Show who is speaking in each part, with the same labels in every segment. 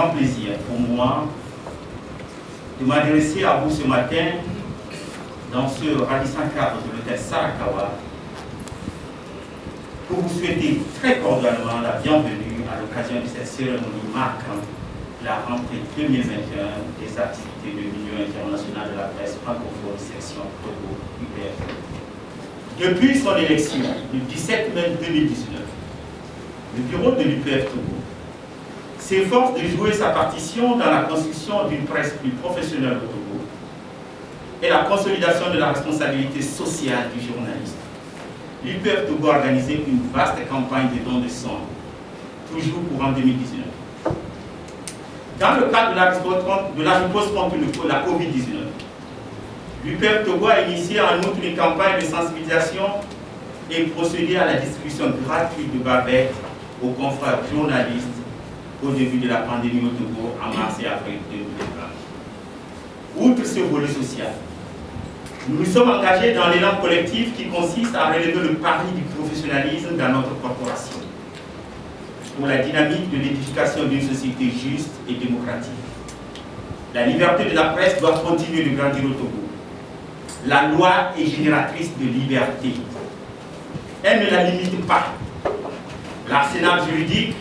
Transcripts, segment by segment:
Speaker 1: grand plaisir pour moi de m'adresser à vous ce matin dans ce ravissant cadre de l'hôtel Sarakawa pour vous souhaiter très cordialement la bienvenue à l'occasion de cette cérémonie marquant la rentrée 2021 des activités de l'Union internationale de la presse francophone section Togo UPF. Depuis son élection le 17 mai 2019, le bureau de l'UPF Togo s'efforce de jouer sa partition dans la construction d'une presse plus professionnelle au Togo et la consolidation de la responsabilité sociale du journaliste. L'UPF Togo a organisé une vaste campagne de dons de sang, toujours courant 2019. Dans le cadre de la riposte contre la Covid-19, l'UPF Togo a initié en outre une campagne de sensibilisation et procédé à la distribution gratuite de bavettes aux confrères journalistes au début de la pandémie au Togo en mars et avril 2020. Outre ce volet social, nous nous sommes engagés dans l'élan collectif qui consiste à relever le pari du professionnalisme dans notre corporation pour la dynamique de l'édification d'une société juste et démocratique. La liberté de la presse doit continuer de grandir au Togo. La loi est génératrice de liberté. Elle ne la limite pas. L'arsenal juridique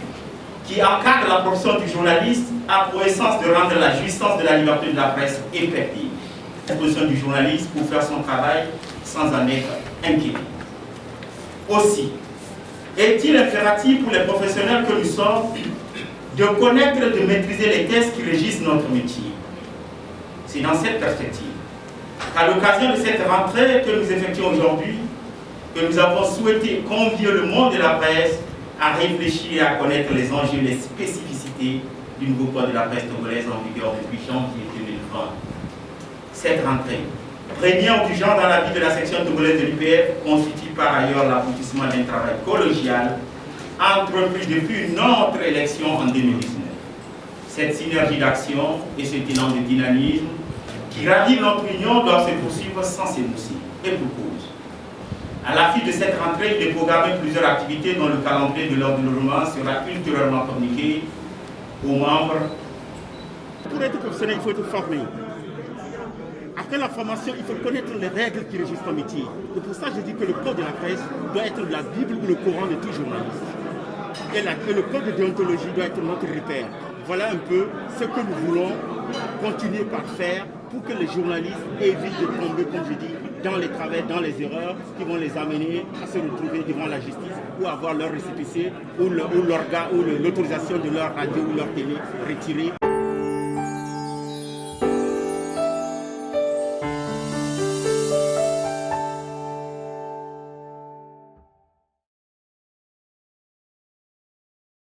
Speaker 1: qui encadre la profession du journaliste a pour essence de rendre la jouissance de la liberté de la presse effective. La position du journaliste pour faire son travail sans en être inquiété. Aussi, est-il impératif pour les professionnels que nous sommes de connaître et de maîtriser les textes qui régissent notre métier. C'est dans cette perspective qu'à l'occasion de cette rentrée que nous effectuons aujourd'hui, que nous avons souhaité convier le monde de la presse à réfléchir et à connaître les enjeux et les spécificités du nouveau code de la presse togolaise en vigueur depuis janvier 2020. Cette rentrée, première du genre dans la vie de la section togolaise de l'UPF, constitue par ailleurs l'aboutissement d'un travail collégial entrepris depuis notre élection en 2019. Cette synergie d'action et ce élan de dynamisme qui ravive notre union doivent se poursuivre sans s'émousser, et pour cause. À la fin de cette rentrée, il est programmé plusieurs activités dont le calendrier de l'ordre du roman sera ultérieurement communiqué aux membres.
Speaker 2: Pour être professionnel, il faut être formé. Après la formation, il faut connaître les règles qui régissent ton métier. Et pour ça, je dis que le code de la presse doit être la Bible ou le Coran de tout journaliste. Et le code de déontologie doit être notre repère. Voilà un peu ce que nous voulons continuer par faire pour que les journalistes évitent de tomber, comme je dis, dans les travers, dans les erreurs qui vont les amener à se retrouver devant la justice ou avoir leur récépissé ou l'autorisation de leur radio ou leur télé retirée.